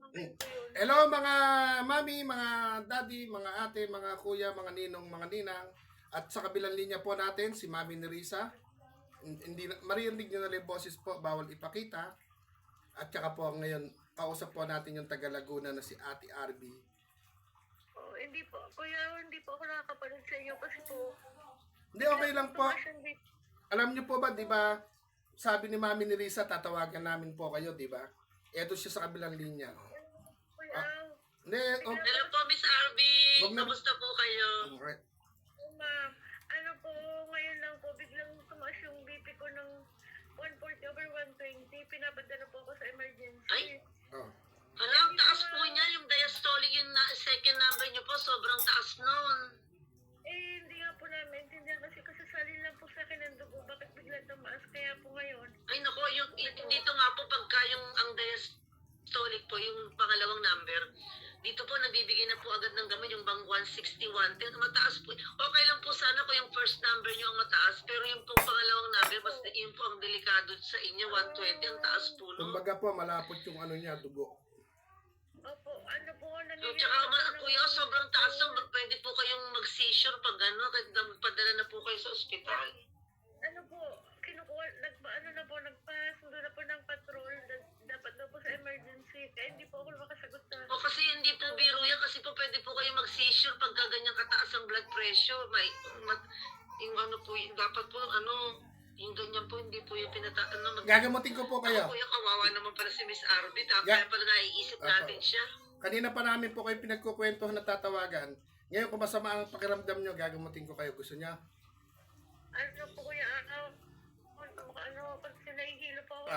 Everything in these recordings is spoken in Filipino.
Mm. po yun. Hello mga mami, mga daddy, mga ate, mga kuya, mga ninong, mga ninang. At sa kabilang linya po natin, si Mami Nerissa. Hindi, maririnig nyo na rin yung boses po, bawal ipakita. At saka po ngayon, kausap po natin yung taga Laguna na si Ate Arby. Oh, hindi po, kuya, hindi po ako nakakapanood sa inyo kasi po, Hindi, okay lang po. tumaas yung bit. Alam nyo po ba, di ba, sabi ni Mami Nerissa, tatawagan namin po kayo, di ba? Eto siya sa kabilang linya. Kuya, Hindi, Hello po, Miss Arby. Wag na- Kamusta po kayo? okay. ma'am, ano po, ngayon lang po, biglang tumaas yung BP ko ng 140/120. Pinapadala po ako sa emergency. Ay. Oh. Hala, ang taas po niya. Yung diastolic, yung second number niyo po, sobrang taas noon. Hindi nga po namin intindihan kasi kasasalin lang po sa akin ng dugo. Bakit biglang tumaas? Kaya po ngayon, Ay, nako, dito nga po, pagka yung ang diastolic po, yung pangalawang number, dito po, nagbibigay na po agad ng gamot, yung bang 161. Mataas po. Okay lang po sana kung yung first number niyo ang mataas, pero yung pong pangalawang number, mas yun po ang delikado sa inyo, 120, ang taas po, no? Kumbaga po, malapot yung ano niya, dugo. opo, ano po, So, tsaka kuya, sobrang taas nun. Pwede po kayong mag-seizure pag ano, kahit padala na po kayo sa ospital. Ano po, kinukuha, nagpasundo na po ng patrol, dapat daw po sa emergency, kaya hindi po ako makasagot na. O kasi hindi po biro yan, kasi po pwede po kayong mag-seizure pagka ganyan kataas ang blood pressure. Yung ano po, dapat po ano, yung ganyan po, hindi po yung Gagamutin ko po kayo. Kuya, kawawa naman pala si Miss Arby. Ga- Kaya pala naiisip Apo. natin siya. Kanina pa namin po kayo pinagkukwentuhan na tatawagan. Ngayon, kung masama ang pakiramdam nyo, gagamutin ko kayo. Gusto niya? Ano po kuya, pag sinahihilo po ako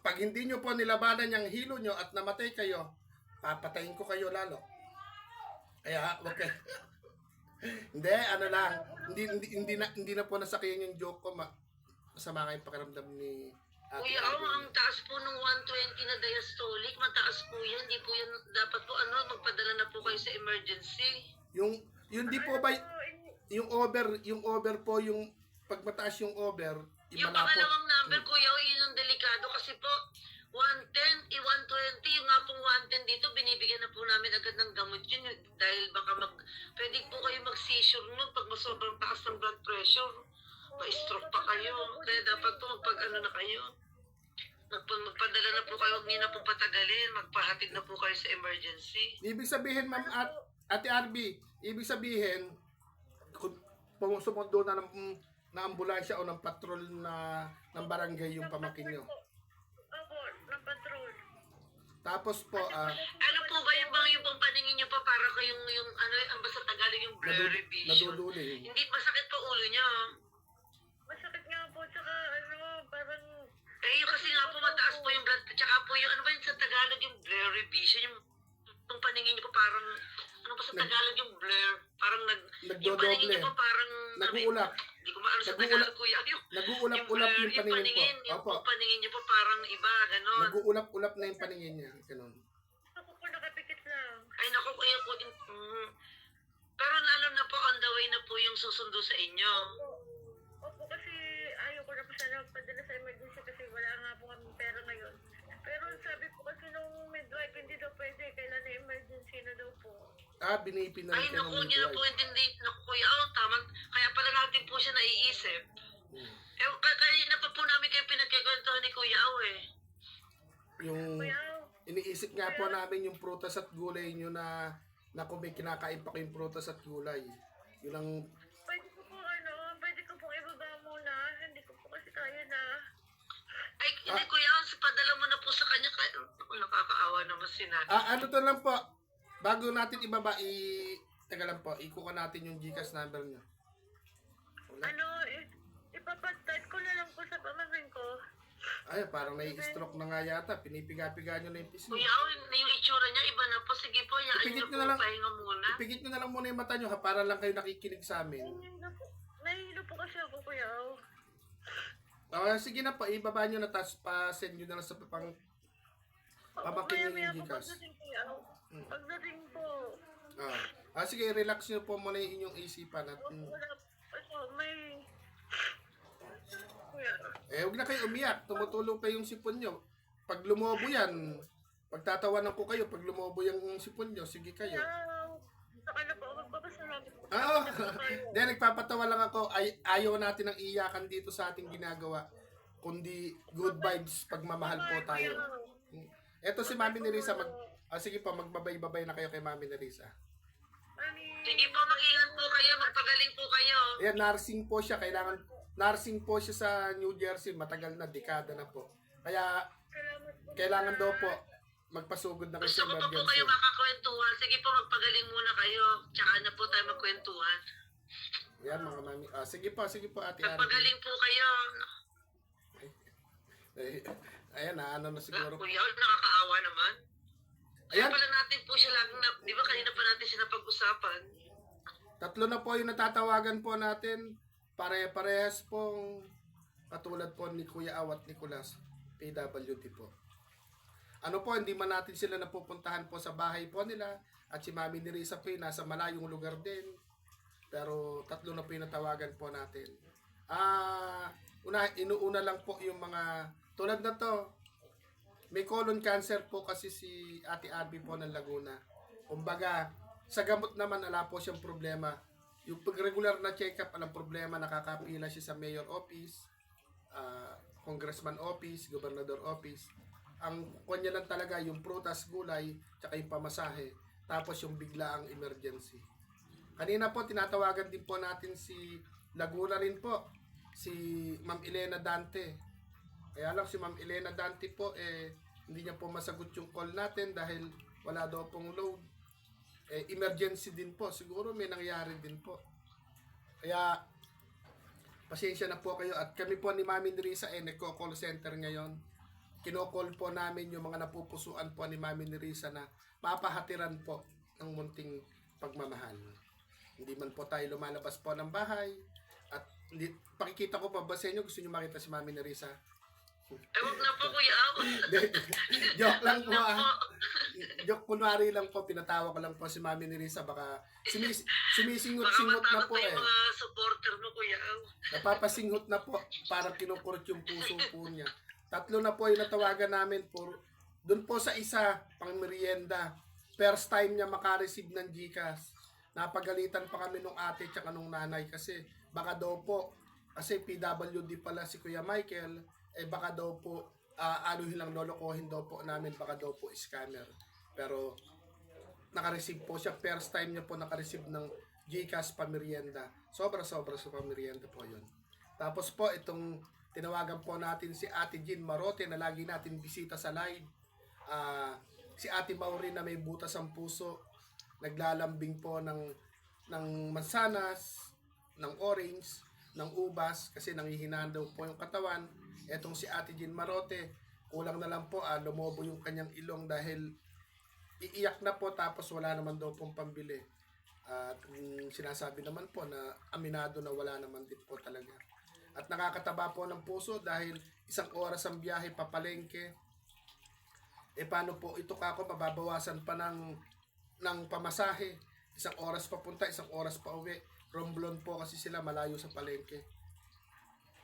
Pag hindi nyo po nilabanan yung hilo nyo at namatay kayo, papatayin ko kayo lalo. Kaya, wag kayo. Hindi, ano lang. Hindi na po nasakiyan yung joke ko. Masama kayong pakiramdam ni Ate Kuya, Arby. ang taas po ng 120 na diastolic, mataas po yan. Hindi po yan, dapat po ano, magpadala na po kayo sa emergency. Yung di po ba, yung over po, yung pag mataas yung over, Yung malapot. pangalawang number, kuya, yun yung delikado kasi po, 110, 120, yung nga pong 110 dito, binibigyan na po namin agad ng gamot yun dahil baka pwede po kayo mag-seizure nun pag sobrang taas ng blood pressure. Ma-stroke pa kayo. Kaya dapat po magpag-ano na kayo. Magpadala na po kayo, huwag niyo na po patagalin, magpahatid na po kayo sa emergency. Ibig sabihin, Ma'am Ate Arby, ibig sabihin, kung sumundo na ng ambulansya o ng patrol ng barangay yung pamakin nyo. Opo, ng patrol. Tapos po, Ano po ba yung pong paningin niyo pa para kayong yung ano, ang basta Tagalog yung blurry vision? naduduli. Hindi masakit pa ulo niya. Masakit nga po, tsaka parang Eh, yung kasi nga po mataas po yung blood, tsaka po yung, ano ba yun sa Tagalog, yung blurry vision, yung paningin niyo po parang, ano ba sa Tagalog yung blur, parang yung paningin niyo po parang, Nag-uulap. hindi ko maano sa Nag-uulap. Tagalog kuya, Nag-uulap-ulap yung paningin po. yung Opo. paningin niyo po parang iba, gano'n. Nag-uulap-ulap na yung paningin niya. Ganun. ako po nakapikit lang. Ay, naku, kuya po, pero ano na po, on the way na po yung susundo sa inyo. Opo, kasi ayaw ko na po sana magpadala sa emergency kasi wala nga po kami pera ngayon. Pero sabi po kasi nung midwife, hindi daw pwede, kailan na emergency na daw po. Binipin na Ay, rin kayo naku, ng hindi na po midwife. intindi. Naku, kuya, tama. Kaya pala natin po siya naiisip. Hmm. Kanina pa po namin kayo pinagkikwentuhan ni Kuya Aw eh. Yung Kuya, iniisip nga po namin yung prutas at gulay nyo na kung may kinakain pa kayong prutas at gulay. Yun ang pwede ko po ibaba muna. Hindi ko po kasi kaya na. Ay, hindi Kuya Aw, padala mo na po sa kanya. Nakakaawa naman si Nanay. ano to lang po. Bago natin ibaba, teka lang po, ikuha natin yung GCash number nyo. Wala. Ipapag-type ko na lang po sa pamangkin ko. Ay, parang nai-stroke na nga yata. Pinipiga-piga nyo na yung pisngi. Kuya Aw, yung itsura niya iba na po. Sige po, hayaan Ipigit niyo nyo po na lang. pahinga muna. Ipigit nyo na lang muna yung mata nyo ha, para lang kayo nakikinig sa amin. Nahihilo po kasi ako, Kuya. Sige na po, ibaba nyo na, tapos pa-send nyo na lang sa pamakin nyo yung GCash. Pagdating, Kuya. Pagdating po. Sige, relax nyo po muna yung inyong isipan. At, Wala po, may... Kuya. huwag na kayo umiyak. Tumutulo pa yung sipon nyo. Pag lumobo yan, Pagtatawanan ko kayo, pag lumobo yung sipon nyo, sige kayo. Saka na po, magpapasalamat po. Oo. Hindi, nagpapatawa lang ako. Ayaw natin ng iyakan dito sa ating ginagawa. Kundi good vibes, pagmamahal po tayo. Eto si Mami Nerissa, sige po, magbabay-babay na kayo kay Mami Nerissa. Sige po, mag-ingat po kayo, magpagaling po kayo. Ayan, nursing po siya. Nursing po siya sa New Jersey. Matagal na, dekada na po. Kaya, kailangan daw po magpasugod na kayo Gusto sa ko pa po emergency. kayo makakwentuhan. Sige po, magpagaling muna kayo. Tsaka na po tayo magkwentuhan. Ayan, mga mami. Sige po, Ate Arby. Magpagaling po kayo. Ayan, ano na siguro. Kuya, nakakaawa naman. Kaya Ayan. pala natin po siya laging na, di ba kanina pa natin siya napag-usapan? 3 na po yung natatawagan po natin. Pare-parehas pong katulad po ni Kuya Aw at Nicolas, PWD po. Ano po, hindi man natin sila napupuntahan po sa bahay po nila. At si Mami Nerissa po nasa malayong lugar din. Pero 3 na po yung natawagan po natin. Inuuna lang po yung mga tulad na to. May colon cancer po kasi si Ate Arby po ng Laguna. Kumbaga, sa gamot naman ala po siyang problema. Yung pag regular na check-up, alang problema, nakakapila siya sa mayor office, congressman office, gobernador office. Ang kanya lang talaga yung prutas, gulay, tsaka yung pamasahe. Tapos yung bigla ang emergency. Kanina po, tinatawagan din po natin si Laguna rin po. Si Ma'am Elena Dante. Kaya lang si Ma'am Elena Dante po, hindi niya po masagot yung call natin dahil wala daw pong load. Emergency din po. Siguro may nangyari din po. Kaya, pasensya na po kayo. At kami po ni Mami Nerissa nagko-call center ngayon. Kino-call po namin yung mga napupusuan po ni Mami Nerissa na mapahatiran po ng munting pagmamahal. Hindi man po tayo lumalabas po ng bahay. At pakikita ko pa ba sa inyo, gusto nyo makita si Mami Nerissa? Huwag na po, Kuya Aw. Joke lang po Joke, kunwari lang po, pinatawa ko lang po si Mami Nerissa. Baka Baka sumisingot-singot na matakot po pa yung mga supporter mo, Kuya Aw. Napapasinghot na po, parang kinukurot yung puso po niya. 3 na po yung natawagan namin doon po sa isa, pang merienda. First time niya makareceive ng GCash. Napagalitan pa kami nung ate tsaka nung nanay kasi baka daw po, kasi PWD pala si Kuya Michael, baka daw po, anuhin lang, lolokohin daw po namin, baka daw po scammer. Pero, nakareceive po siya, first time niya po nakareceive ng GCash pamerienda. Sobra-sobra sa pamerienda po yun. Tapos po, itong tinawagan po natin si Ate Jean Marote na lagi natin bisita sa live. Si Ate Maureen na may butas ang puso, naglalambing po ng mansanas, ng orange, ng ubas kasi nangihinaan daw po yung katawan. Etong si Ate Jean Marote, kulang na lang po, lumobo yung kanyang ilong dahil iiyak na po tapos wala naman daw pong pambili. At sinasabi naman po na aminado na wala naman din po talaga. At nakakataba po ng puso dahil 1 oras ang biyahe papalengke. Paano po ito kako, mababawasan pa ng pamasahe. 1 oras papunta, 1 oras pa uwi. Romblon po kasi sila, malayo sa palengke.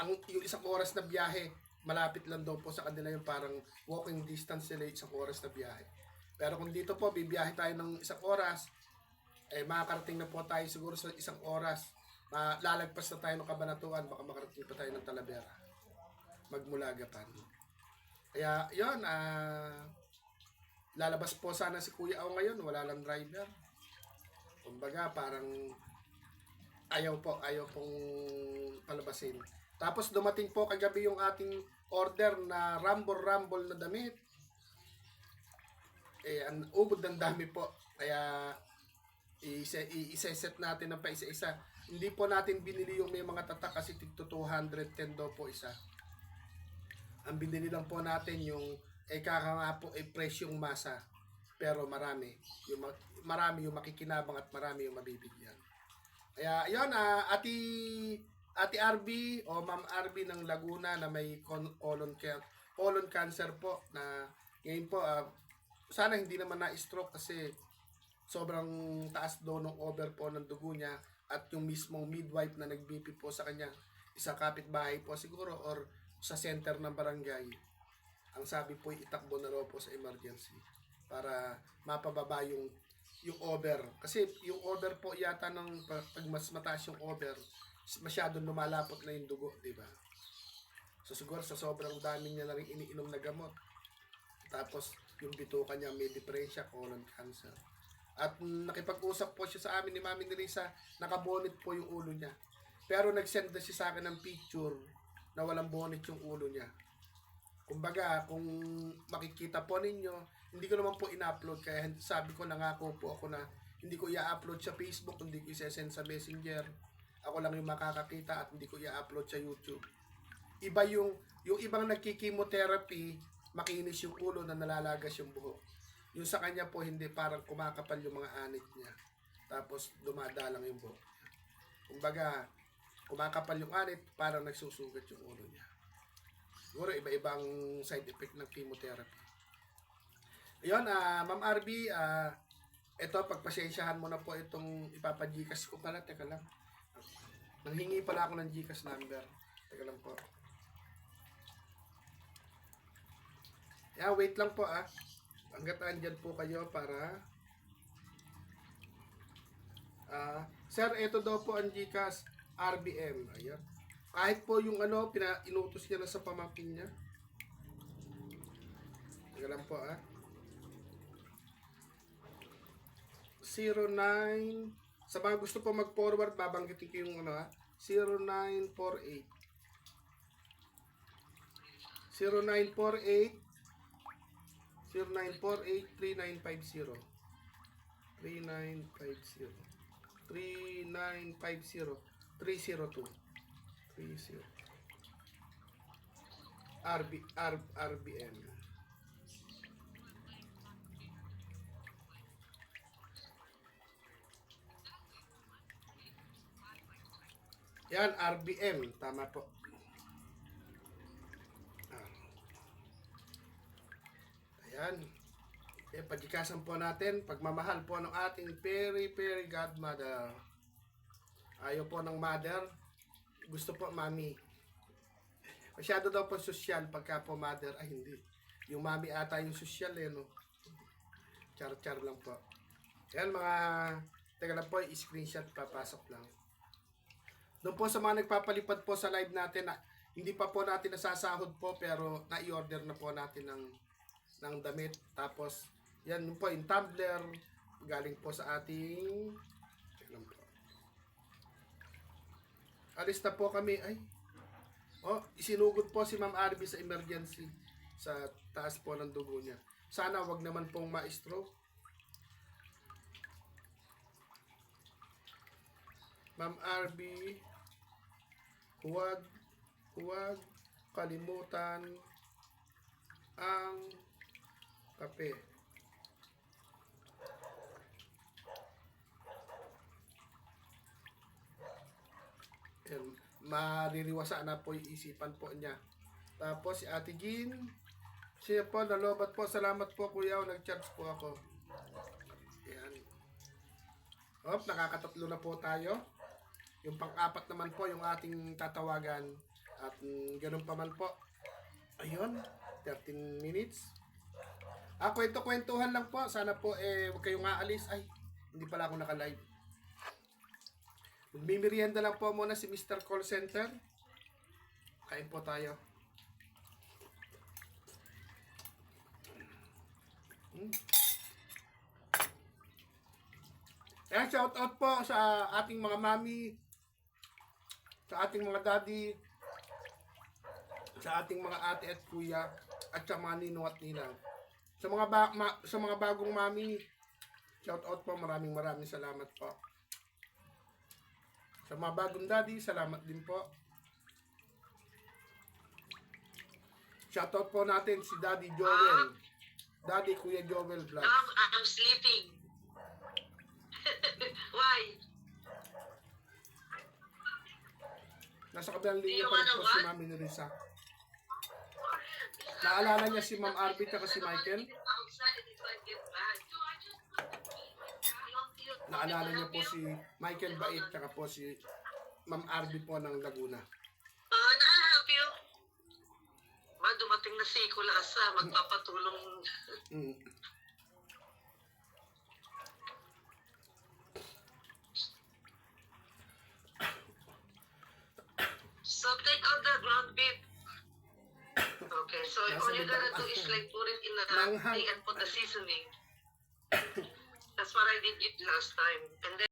Yung 1 oras na biyahe, malapit lang daw po sa kanila yung parang walking distance sila, 1 oras na biyahe. Pero kung dito po, bibiyahe tayo ng 1 oras, makakarating na po tayo siguro sa 1 oras. Lalagpas na tayo ng Cabanatuan, baka makarating pa tayo ng Talavera. Magmulagapan. Kaya, yun, lalabas po sana si Kuya Aw ngayon, wala lang driver. Kumbaga, parang ayaw pong palabasin. Tapos dumating po kagabi yung ating order na rumble na damit. Ang ubod ng dami po. Kaya isa-set natin ng pa isa-isa. Hindi po natin binili yung may mga tatak kasi tigto 210 daw po isa. Ang binili lang po natin yung kaka po presyong masa. Pero marami. Marami yung makikinabang at marami yung mabibigyan. Kaya yun, Ate Arby o Ma'am Arby ng Laguna na may colon cancer po na ngayon po sana hindi naman na-stroke kasi sobrang taas daw ng over po ng dugo niya at yung mismong midwife na nag-BP po sa kanya, isang kapitbahay po siguro or sa center ng barangay, ang sabi po itakbo na raw po sa emergency. para mapababa yung over. Kasi yung over po yata pag mas mataas yung over, masyadong lumalapot na yung dugo, di ba? So siguro sa sobrang dami niya na rin iniinom na gamot. Tapos yung bituka niya may diferensya, colon cancer. At nakipag-usap po siya sa amin ni Mami Nerissa, nakabonit po yung ulo niya. Pero nag-send na siya sa akin ng picture na walang bonnet yung ulo niya. Kumbaga, kung makikita po ninyo, hindi ko naman po in-upload, kaya sabi ko, nangako po ako na hindi ko i-upload sa Facebook, hindi ko i-send sa Messenger. Ako lang yung makakakita at hindi ko i-upload sa YouTube. Iba yung ibang nagki-chemotherapy, makinis yung ulo na nalalagas yung buhok. Yung sa kanya po, hindi, parang kumakapal yung mga anit niya. Tapos dumadalang yung buhok niya. Kumbaga, kumakapal yung anit, parang nagsusugat yung ulo niya. Siguro iba-ibang side effect ng chemotherapy. Ayun, Ma'am RB, ito, pagpasensyahan mo na po itong ipapa-Gcash ko pala. Teka lang. Nanghingi pala ako ng Gcash number. Teka lang po. Wait lang po hanggat andyan po kayo para sir, ito daw po ang Gcash RBM. Ayan. Kahit po yung inutos niya na sa pamangkin niya. Teka lang po 09 sa mga gusto po mag-forward, babanggitin ko yung 0948 3950 302 RBM. Yan, RBM. Tama po. Ayan. Pagkikasan po natin, pagmamahal po ng ating very, very godmother. Ayaw po ng mother. Gusto po mami. Masyado daw po sosyal pagka po mother. Ay, hindi. Yung mami ata yung sosyal no? Char-char lang po. Ayan mga, teka lang po, i-screenshot, papasok lang. Doon po sa mga nagpapalipad po sa live natin, hindi pa po natin nasasahod po, pero na-i-order na po natin ng damit. Tapos, yan po, yung tumbler, galing po sa ating, teka lang po. Alis na po kami, isinugod po si Ma'am RB sa emergency sa taas po ng dugo niya. Sana wag naman pong ma-stroke. Ma'am RB, huwag kalimutan ang kape. Yan, maririwasa na po yung isipan po niya. Tapos si Ate Jean, siya po, nalobat po. Salamat po kuya, nag-charge po ako. Yan. Nakakatatlo na po tayo. Yung pang-apat naman po, yung ating tatawagan. At ganun pa man po. Ayun, 13 minutes. Kwento-kwentuhan lang po. Sana po, huwag kayong aalis. Ay, hindi pala ako naka-live. Magmimerienda lang po muna si Mr. Call Center. Kain po tayo. Shout out po sa ating mga mami, sa ating mga daddy, sa ating mga ate at kuya, at sa mga ninong at ninang. Sa mga bagong mami, shout out po, maraming salamat po. Sa mga bagong daddy, salamat din po. Shout out po natin si Daddy Joel. Daddy Kuya Joel Vlog. I'm sleeping. Why? Nasa kabilang linya pa rin po si Mami Nerissa. Naalala niya si Ma'am Arby at si Michael. Naalala niya po si Michael Bait at po si Ma'am Arby po ng Laguna. Na-help you. Dumating na si Kulasa, magpapatulong. ground beef. Okay, so all you gotta do is like put it in a Manghang. thing and put the seasoning. That's what I did it last time. And then